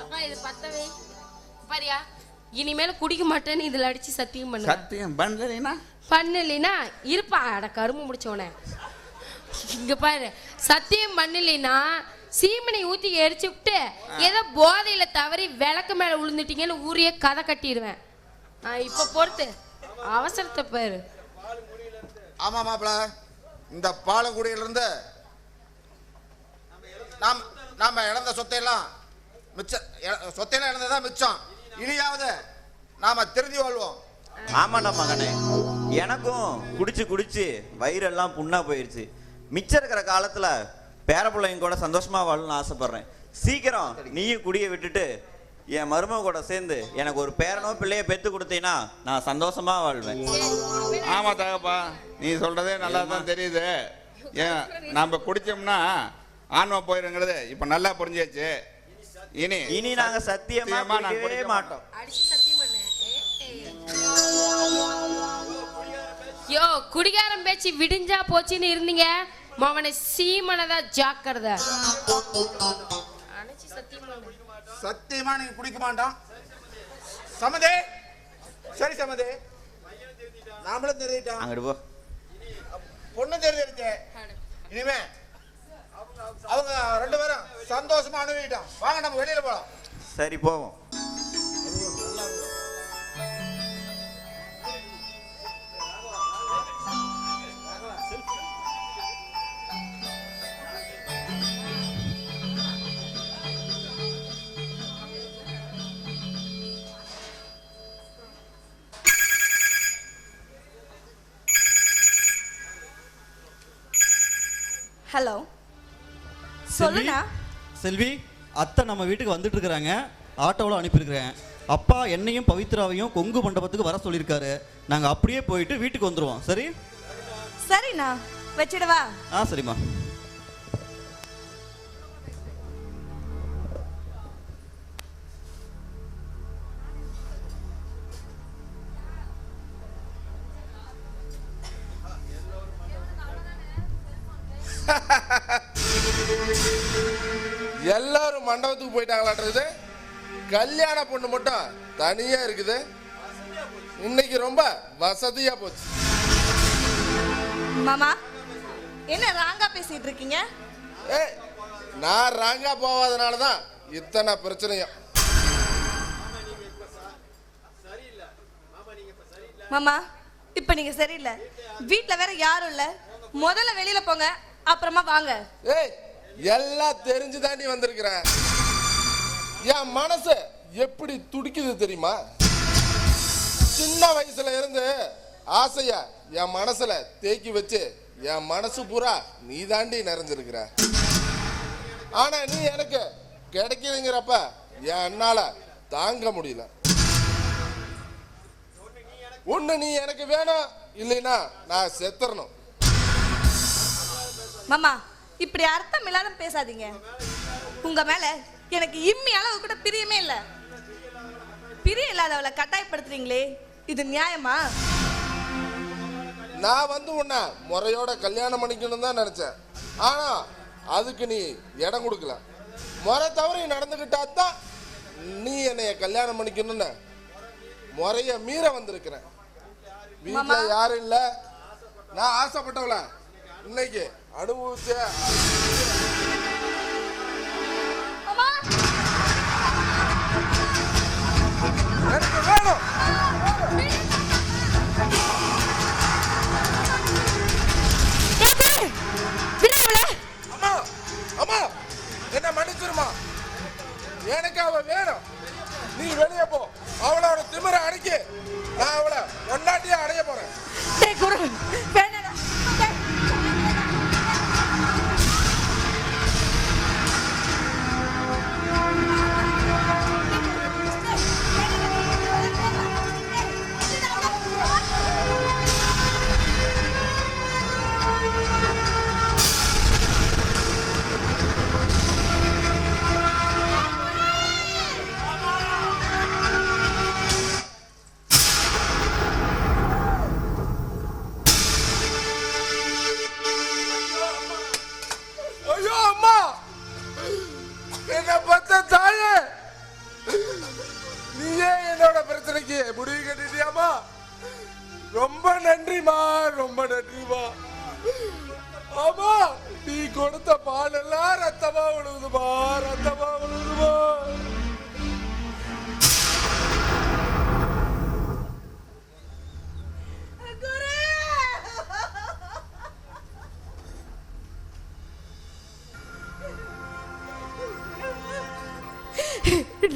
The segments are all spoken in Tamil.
அப்பா இது பத்தவே பாரியா, இனிமேல குடிக்க மாட்டேன்னு இதுல அடிச்சு சத்தியம் பண்ணு. சத்தியம் பண்ணலைனா இருப்பா. அட கரும்பு முடிச்சோனே இங்க பாரு, சத்தியம் பண்ணலைனா சீமனை ஊத்தி எரிச்சு விட்டு ஏதோ போதையில தவறி விளக்கு மேல விழுந்துட்டீங்கன்னு ஊரையே கதை கட்டிடுவேன். இப்ப பொறுத்து அவசரத்தை பாரு. ஆமா மாப்பிள, இந்த பாலங்குடியில இருந்து நாம இழந்த சொத்தையெல்லாம் இழந்ததான் மிச்சம். இனியாவது நாம திருந்தி வாழ்வோம். ஆமாண்டா மகனே, எனக்கும் குடிச்சு வயிறெல்லாம் புண்ணா போயிடுச்சு. மிச்சம் இருக்கிற காலத்துல பேர பிள்ளைங்க கூட சந்தோஷமா வாழணும்னு ஆசைப்படுறேன். சீக்கிரம் நீயும் குடியை விட்டுட்டு என் மருமக கூட சேர்ந்து எனக்கு ஒரு பேரனோ பிள்ளைய பெத்து கொடுத்தீங்கன்னா நான் சந்தோஷமா வாழ்வேன். ஆமா தகப்பா, நீ சொல்றதே நல்லா தான் தெரியுது. ஏன் நம்ம குடிச்சோம்னா ஆன்மா போயிருங்கிறது இப்ப நல்லா புரிஞ்சாச்சு. இனி நாங்க சத்தியமா குடிக்கவே மாட்டோம். யோ, குடிகாரம் பேச்சு விடிஞ்சா போச்சுன்னு இருந்தீங்க. மவனை சீமனதா ஜாக்கிரதை. சத்தியமா நீங்க குடிக்க மாட்டோம். சமதே, சரி சமதே, நாமளும் தெரிஞ்சிட்டோம். அங்கிட்டு போ. பொண்ணு தெரிஞ்சிருச்சு. இனிமே அவங்க ரெண்டு பேரும் சந்தோஷமா அனுபவிட்டோம். வாங்க நம்ம வெளியில போலாம். சரி போவோம். ஹலோ, சொல்லுண்ணா. செல்வி, அத்தை நம்ம வீட்டுக்கு வந்துட்டு இருக்கிறாங்க. ஆட்டோவில் அனுப்பியிருக்கிறேன். அப்பா என்னையும் பவித்ராவையும் கொங்கு மண்டபத்துக்கு வர சொல்லியிருக்காரு. நாங்கள் அப்படியே போயிட்டு வீட்டுக்கு வந்துடுவோம். சரி சரிண்ணா, வச்சிடவா? சரிம்மா. எல்லாரும் மண்டபத்துக்கு போயிட்டாங்களான்றது, கல்யாண பொண்ணு மட்டும் தனியா இருக்குது. இன்னைக்கு ரொம்ப வசதியா போச்சு. மாமா, என்ன ராங்கா பேசிட்டு இருக்கீங்க? நான் ராங்கா போவாதனாலதான் இத்தனை பிரச்சனையும். மாமா, இப்ப நீங்க சரியில்லை. வீட்டுல வேற யாரும் இல்ல. முதல்ல வெளியில போங்க, அப்புறமா வாங்க. எல்லாம் தெரிஞ்சு தாண்டி வந்திருக்கிற. என் மனசு எப்படி துடிக்குது தெரியுமா? சின்ன வயசுல இருந்து ஆசையா என் மனசுல தேக்கி வச்சு என் மனசு பூரா நீ தாண்டி நிறைஞ்சிருக்கிற. ஆனா நீ எனக்கு கிடைக்குதுங்கிறப்ப என்னால தாங்க முடியல. ஒண்ணு நீ எனக்கு வேணும், இல்லைன்னா நான் செத்துறணும். மாமா, இப்படி அர்த்தம் இல்லாத பேசாதீங்க. உங்க மேல எனக்கு இம்மி அளவு கூட பிரியமே இல்ல. பிரிய இல்லாதவளை கட்டாயப்படுத்துறீங்களே, இது நியாயமா? நான் வந்து உன்னை முறையோட கல்யாணம் பண்ணிக்கணும் தான் நினைச்சேன். ஆனா அதுக்கு நீ இடம் கொடுக்கல. முறை தவறி நடந்துகிட்டா தான் நீ என்னைய கல்யாணம் பண்ணிக்கணும்னு முறைய மீற வந்திருக்கிற. வீட்டுல யாரும் இல்ல. நான் ஆசைப்பட்டவள இன்னைக்கு அனுபவிச்ச. எனக்கு வேணும். அம்மா, அம்மா, என்ன மன்னிச்சிருமா. எனக்கு அவ வேணும். நீ வெளியே போ. அவளோட திமிர அடிக்க நான் அவளை ஒன்னாட்டியே அடைய போறேன். ரொம்ப நன்றிமா, ரொம்ப நன்றிமா. ஆமா, நீ கொடுத்த பால் எல்லாம் ரத்தமா விழுகுதுமா, ரத்தமா விழுகுதுமா.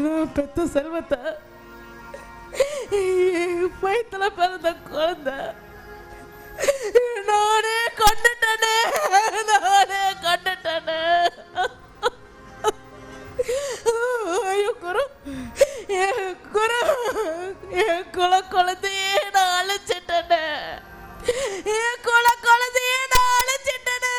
நான் பெத்த செல்வத்தை வயிற்றுல பிறந்த குழந்தை நானே கொண்டுட்டேனே, நானே கொண்டுட்டேனே. ஐயோ குரு, குரு, என் குழந்தையே நான் அழைச்சிட்டேனே, என் குழந்தையே நான் அழைச்சிட்டேனே.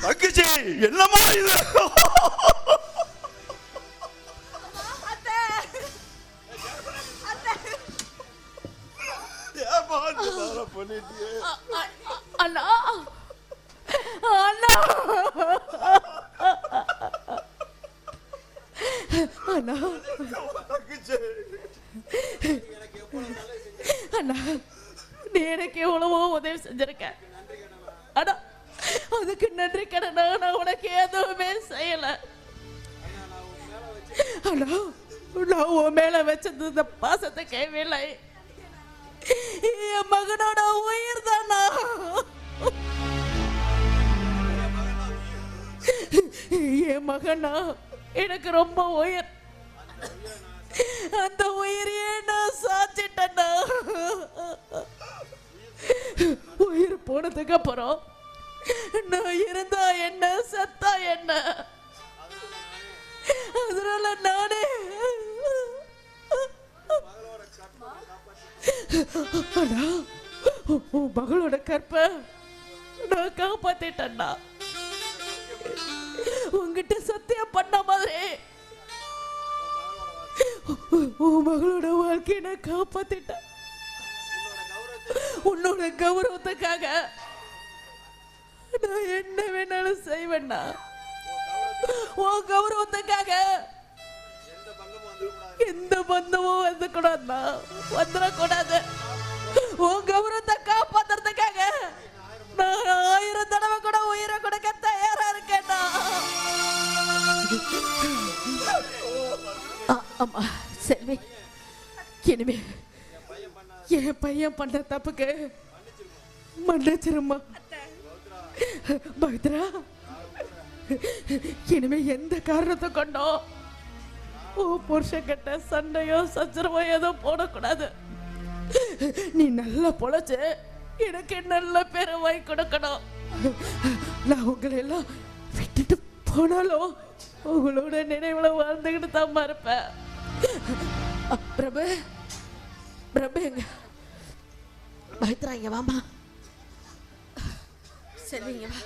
தங்கச்சி என்னமா இது? அண்ணா, அண்ணா, அண்ணா, அண்ணா, நீ எனக்கு எவ்வளவோ உதவி செஞ்சிருக்க. அண்ணா, அதுக்கு நன்றி கடனா நான் உனக்கு எதுவுமே செய்யல. அண்ணா, நான் உன் மேல வச்சது இந்த பாசத்தை கைவில்லை, என் மகனோட உயிர் தானா. என் மகனா எனக்கு ரொம்ப உயிர். அந்த உயிரையே நான் சாச்சிட்டேன்னா, உயிர் போனதுக்கு அப்புறம் நான் இருந்தா என்ன, சத்தா என்ன, அதனால நானே உன் மகளோட கற்ப நான் காப்பாத்திட்டேன்னா, உங்ககிட்ட சத்தியம் பண்ண மாதிரி உன் மகளோட வாழ்க்கையை நான் காப்பாத்திட்டேன். உன்னோட கௌரவத்துக்காக நான் என்ன வேணாலும் செய்வேன்னா, உன் கௌரவத்துக்காக எந்த பந்தமும் வந்துக்கூடாதுன்னா, வந்துடக்கூடாது. உன் கௌரவத்தை காப்பாத்துறதுக்காக நான் 1000 தடவை கூட உயிரை கொடுக்க தயாரா இருக்கேன்னா. ஆமா செல்வி, இனிமே என் பையன் பண்ண தப்புக்கு மன்னிச்சிருமா. பவித்ரா, இனிமே எந்த காரணத்தை கொண்டோ ஓ புருஷன் கிட்ட சண்டையோ சச்சரவோ ஏதோ போடக்கூடாது. நீ நல்லா பொழைச்சு எனக்கு நல்ல பேரை வாங்கி கொடுக்கணும். நான் உங்களை எல்லாம் விட்டுட்டு போனாலும் உங்களோட நினைவுல வாழ்ந்துக்கிட்டு தான் இருப்பேன். பிரபு, பிரபு எங்க? பவித்ரா இங்க வாமா. செல்விங்க வா.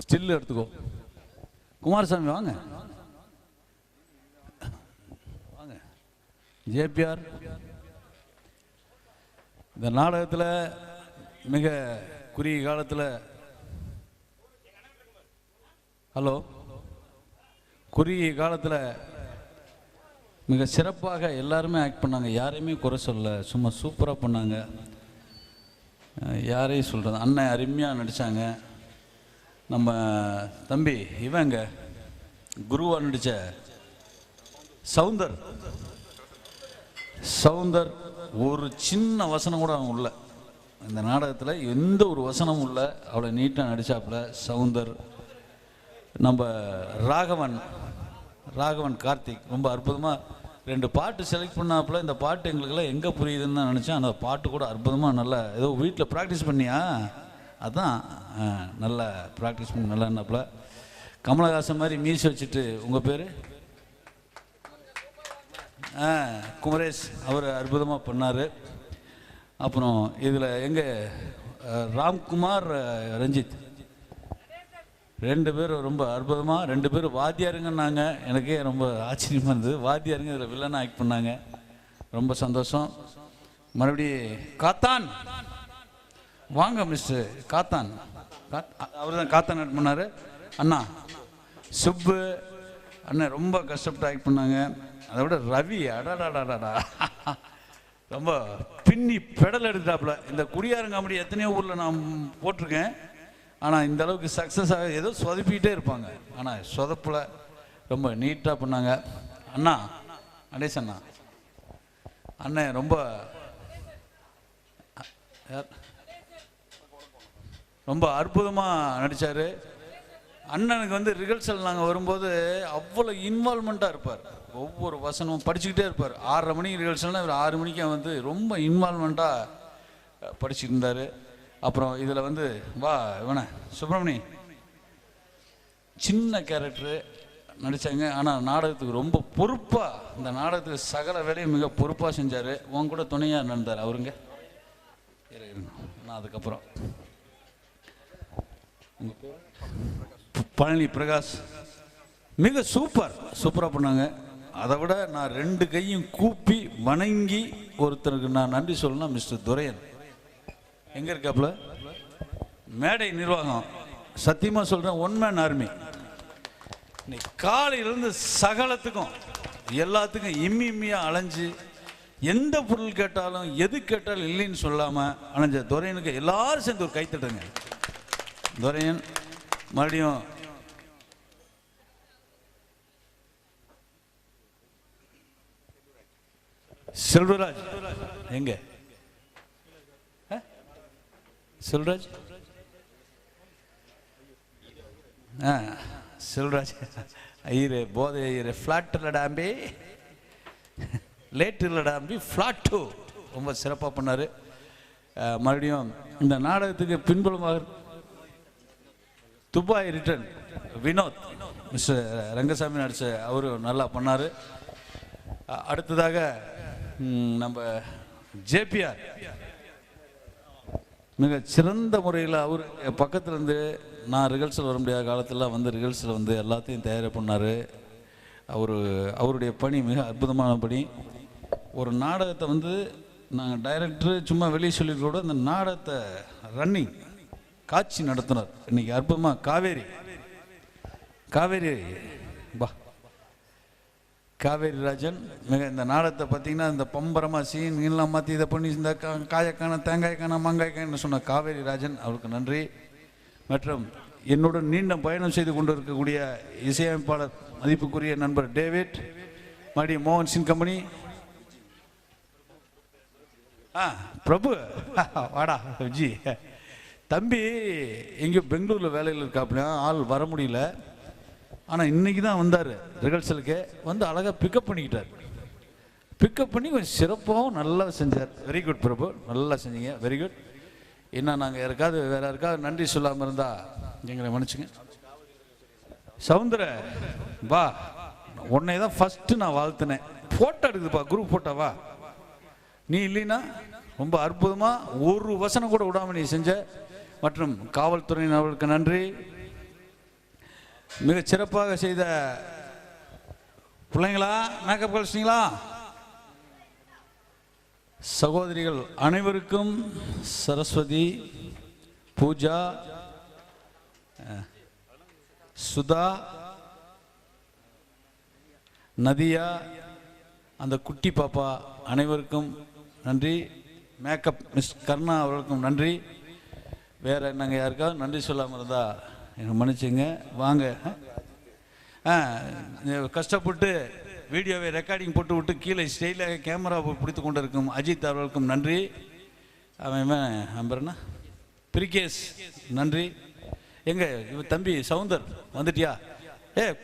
ஸ்டில் எடுத்துக்கோ. குமாரசாமி வாங்க வாங்க. ஜேபிஆர் இந்த நாடகத்தில் மிக குறுகிய காலத்தில் குறுகிய காலத்தில் மிக சிறப்பாக எல்லாருமே ஆக்ட் பண்ணாங்க. யாரையுமே குறை சொல்ல, சும்மா சூப்பராக பண்ணாங்க. யாரையும் சொல்கிறது, அண்ணன் அருமையாக நடித்தாங்க. நம்ம தம்பி இவங்க குருவாக நடித்த சவுந்தர் ஒரு சின்ன வசனம் கூட அவன் உள்ள, இந்த நாடகத்தில் எந்த ஒரு வசனமும் உள்ள, அவளை நீட்டாக நடித்தாப்புல சவுந்தர். நம்ம ராகவன் கார்த்திக் ரொம்ப அற்புதமாக 2 பாட்டு செலக்ட் பண்ணாப்புல. இந்த பாட்டு எங்களுக்கெல்லாம் எங்கே புரியுதுன்னு தான் நினச்சேன். அந்த பாட்டு கூட அற்புதமாக நல்லா ஏதோ வீட்டில் ப்ராக்டிஸ் பண்ணியா, அதான் நல்லா ப்ராக்டிஸ் பண்ணி நல்லா என்னப்புல. கமலஹாசன் மாதிரி மீசி வச்சுட்டு, உங்கள் பேர் குமரேஷ், அவர் அற்புதமாக பண்ணார். அப்புறம் இதில் எங்கள் ராம்குமார் ரஞ்சித் 2 பேரும் ரொம்ப அற்புதமாக, 2 பேரும் வாத்தியாருங்கன்னாங்க. எனக்கே ரொம்ப ஆச்சரியமாக இருந்தது. வாத்தியாருங்க இதில் வில்லனாக ஆக்ட் பண்ணாங்க. ரொம்ப சந்தோஷம். மறுபடியும் காத்தான் வாங்க, மிஸ்டர் காத்தான், அவர் தான் காத்தான் ஆக்ட் பண்ணார். அண்ணா சுப்பு அண்ணன் ரொம்ப கஷ்டப்பட்டு ஆக்ட் பண்ணாங்க. அதை விட ரவி அடாடாடாடா ரொம்ப பின்னி பெடல் எடுத்தாப்புல. இந்த குடியாரங்க காமெடி எத்தனையோ ஊரில் நான் போட்டிருக்கேன். ஆனால் இந்த அளவுக்கு சக்ஸஸ் ஆக ஏதோ சொதப்பிக்கிட்டே இருப்பாங்க. ஆனால் சொதப்பில் ரொம்ப நீட்டாக பண்ணாங்க. அண்ணா நடேஷ் அண்ணன் ரொம்ப ரொம்ப அற்புதமாக நடித்தார். அண்ணனுக்கு வந்து ரிஹர்சல் நாங்கள் வரும்போது அவ்வளோ இன்வால்மெண்ட்டாக இருப்பார். ஒவ்வொரு வசனமும் படிச்சுக்கிட்டே இருப்பார். 6:30 மணிக்கு ரிஹர்சல்னால் இவர் 6 மணிக்கு வந்து ரொம்ப இன்வால்மெண்ட்டாக படிச்சுட்டு இருந்தார். அப்புறம் இதில் வந்து வா இவனை சுப்பிரமணி சின்ன கேரக்டரு நடித்தாங்க. ஆனால் நாடகத்துக்கு ரொம்ப பொறுப்பாக, இந்த நாடகத்துக்கு சகல வேலையும் மிக பொறுப்பாக செஞ்சார். உன் கூட துணையாக நடந்தார் அவருங்க. நான் அதுக்கப்புறம் பழனி பிரகாஷ் மிக சூப்பராக பண்ணாங்க. அதை விட நான் 2 கையும் கூப்பி வணங்கி ஒருத்தருக்கு நான் நன்றி சொல்லணும். மிஸ்டர் துரையன் எங்கே இருக்காப்புல, மேடை நிர்வாகம், சத்தியமாக சொல்கிறேன், ஒன் மேன் ஆர்மி. இன்னைக்கு காலையிலேருந்து சகலத்துக்கும் எல்லாத்துக்கும் இம்மியாக அலைஞ்சு எந்த பொருள் கேட்டாலும் எது கேட்டாலும் இல்லைன்னு சொல்லாமல் அலைஞ்ச துரையனுக்கு எல்லாரும் சேர்ந்து ஒரு கைத்தட்டுங்க. துரையன் மறுபடியும் செல்வராஜ் எங்க செல்வராஜ் செல்வராஜ் ஐயரே போதை ஐயரே ஃப்ளாட் இல்லடாம்பி லேட் இல்லடாம்பி ஃப்ளாட்டு ரொம்ப சிறப்பாக பண்ணார். மறுபடியும் இந்த நாடகத்துக்கு பின்புலமாக Dubai return Vinod mister Rangasamy நடிச்ச அவரு நல்லா பண்ணார். அடுத்ததாக நம்ம ஜேபிஆர் மிக சிறந்த முறையில் அவர் பக்கத்தில் இருந்து நான் ரிஹர்சல் வர முடியாத காலத்தில் வந்து ரிஹர்சல் வந்து எல்லாத்தையும் தயார் பண்ணார். அவருடைய பணி மிக அற்புதமான பணி. ஒரு நாடகத்தை வந்து நாங்கள் டைரக்டர் சும்மா வெளியே சொல்லியிருக்க கூட அந்த நாடகத்தை ரன்னிங் காட்சி நடத்தினார். இன்னைக்கு அற்புதமாக காவேரி ராஜன் மிக இந்த நாடகத்தை பார்த்தீங்கன்னா இந்த பம்பரமாக சீன்லாம் மாற்றி இதை பண்ணி இந்த காயக்கான தேங்காய்க்கான மாங்காய்க்கான சொன்ன காவேரி ராஜன் அவருக்கு நன்றி. மற்றும் என்னுடன் நீண்ட பயணம் செய்து கொண்டு இருக்கக்கூடிய இசையமைப்பாளர் மதிப்புக்குரிய நண்பர் டேவிட், மறுபடியும் மோகன் சிங் கம்பெனி, பிரபு வாடா ஜி தம்பி எங்கேயோ பெங்களூரில் வேலையில் இருக்காப்புல, ஆள் வர முடியல. ஆனால் இன்றைக்கி தான் வந்தார் ரிஹர்சலுக்கு, வந்து அழகாக பிக்கப் பண்ணிக்கிட்டார். பிக்கப் பண்ணி கொஞ்சம் சிறப்பாகவும் நல்லா செஞ்சார். வெரி குட் பிரபு, நல்லா செஞ்சீங்க, வெரி குட். இன்னும் நாங்கள் யாருக்காவது வேறு யாருக்காவது நன்றி சொல்லாமல் இருந்தால் எங்களை மன்னிச்சுங்க. சவுந்தர வா, உன்னை தான் ஃபஸ்ட்டு நான் வாழ்த்தினேன். Photo எடுக்குதுப்பா, group ஃபோட்டோவா. நீ இல்லைன்னா ரொம்ப அற்புதமாக ஒரு வசனம் கூட விடாமல் நீ செஞ்ச. மற்றும் காவல்துறையினர்களுக்கு நன்றி. மிக சிறப்பாக செய்த பிள்ளைங்களா, மேக்கப் கழிச்சிங்களா, சகோதரிகள் அனைவருக்கும், சரஸ்வதி, பூஜா, சுதா, நதியா, அந்த குட்டி பாப்பா அனைவருக்கும் நன்றி. மேக்கப் மிஸ் கருணா அவர்களுக்கும் நன்றி. வேறு நாங்கள் யாருக்காவது நன்றி சொல்லாமல் இருந்தால் எனக்கு மன்னிச்சுங்க. வாங்க. கஷ்டப்பட்டு வீடியோவை ரெக்கார்டிங் போட்டு விட்டு கீழே ஸ்டைலாக கேமரா பிடித்து கொண்டு இருக்கும் அஜித் அவர்களுக்கும் நன்றி. அவன் நம்புறேன்னா பிரிகேஸ் நன்றி. எங்க தம்பி சவுந்தர் வந்துட்டியா?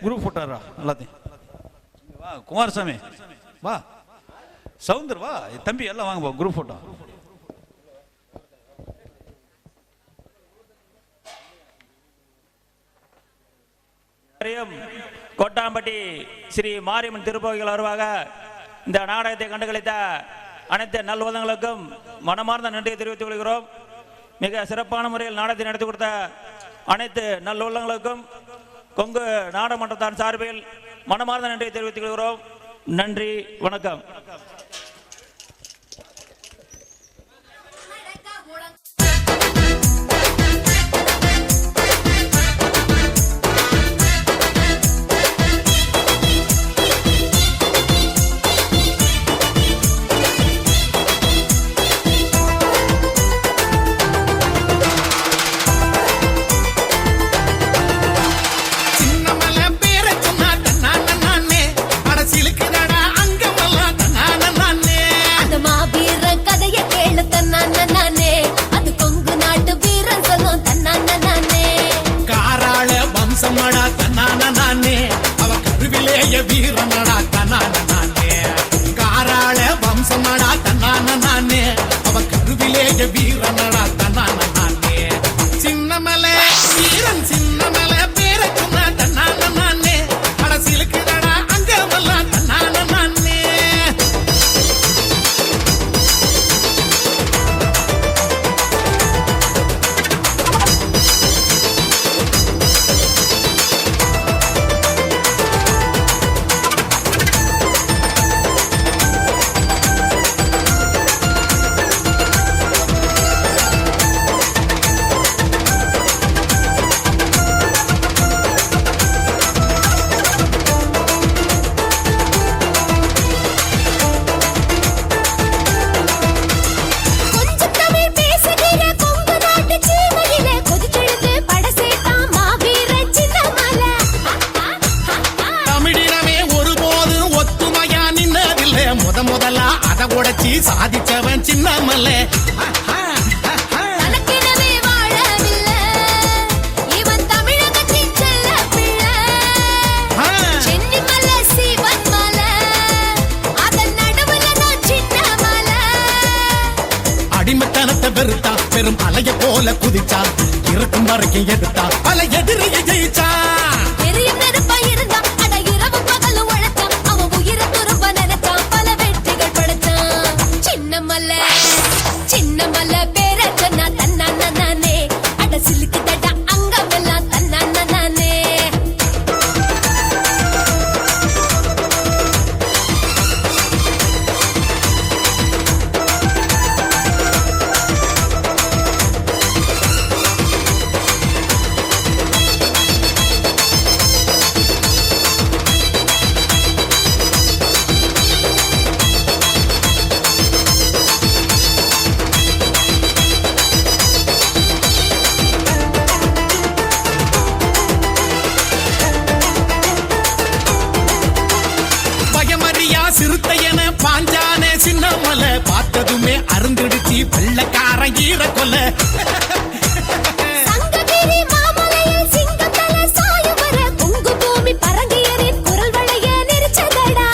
குரூப் போட்டாரா எல்லாத்தையும்? வா குமாரசாமி, வா சவுந்தர், வா தம்பி, எல்லாம் வாங்க குரூப் போட்டோ. கோட்டாம்பட்டி ஸ்ரீ மாரியம்மன் திருப்பதிகள் வருவாக இந்த நாடகத்தை கண்டுகளித்த அனைத்து நல்வதங்களுக்கும் மனமார்ந்த நன்றியை தெரிவித்துக் கொள்கிறோம். மிக சிறப்பான முறையில் நாடகத்தை நடத்தி கொடுத்த அனைத்து நல்லுள்ளங்களுக்கும் கொங்கு நாடகமன்றத்தின் சார்பில் மனமார்ந்த நன்றியை தெரிவித்துக் கொள்கிறோம். நன்றி, வணக்கம். வீரனடா தன்னான நானே, காராள வம்சமடா தன்னான நானே, அவ கருவிலேய வீரனடா தன்னான நானே. சின்னமலை வீரன் சின்னமலை பேர சொன்ன தன்னான நானே, அடசிலுக்குதடா அங்கமெல்லாம் தன்னான நானே. முதலா அதை உடைச்சி சாதிச்சவன் சின்னமலை. அடிமத்தனத்தை வெறுத்தா பெரும் அலைய போல குதிச்சா, இருக்கும் வரைக்கும் எடுத்தா பல எதிரியை ஜெயிச்சா. சின்னமல்ல பேர சொன்னா தன்னான நானே, அட சிலுக்குதடா அங்கமெல்லாம் தன்னான நானே. சிறுத்தையன பாஞ்சானே சின்னமலை, பார்த்ததுமே அருந்துடுச்சி வெள்ளக்காரன் ஈர கொல்ல. சங்ககிரி மாமலையில் சிங்கத்தல சாயவர பொங்கு பூமி பரங்கியரின் குரல் வளைய நெரிச்சதடா.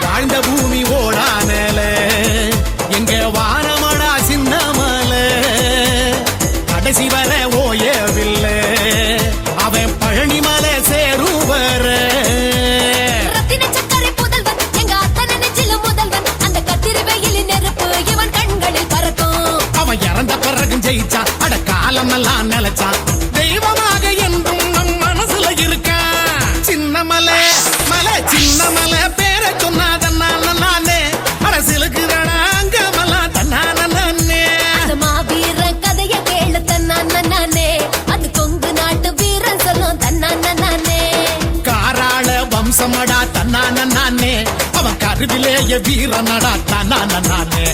வாழ்ந்த பூமி ஓடானல எங்க வானமடா சின்னமலை, கடைசி வர ஓயவில்லை அவன் பழனிமலை சேருவர. இறந்த பிறகு ஜெயிச்சா, அட காலம் எல்லாம் நிலைச்சா, தெய்வமாக என்றும் நம் மனசுல இருக்கா. சின்னமலை மலை சின்னமலை பேர சொன்னா தன்னான நானே, அரசியலுக்குதடா அங்கமெல்லாம் தன்னான நானே. மாவீர கதைய கேளு தன்னான நானே, அது கொங்கு நாட்டு வீரன் சொல்லும் தன்னான நானே. காராள வம்சமடா தன்னான நானே, அவன் கருவிலேய வீரனடா தன்னான நானே.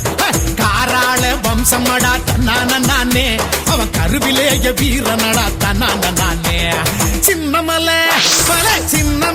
வம்சமடா தன்னான நானே அவன் கருவிலேய வீரனடா தன்னான நானே சின்னமலை மலை சின்ன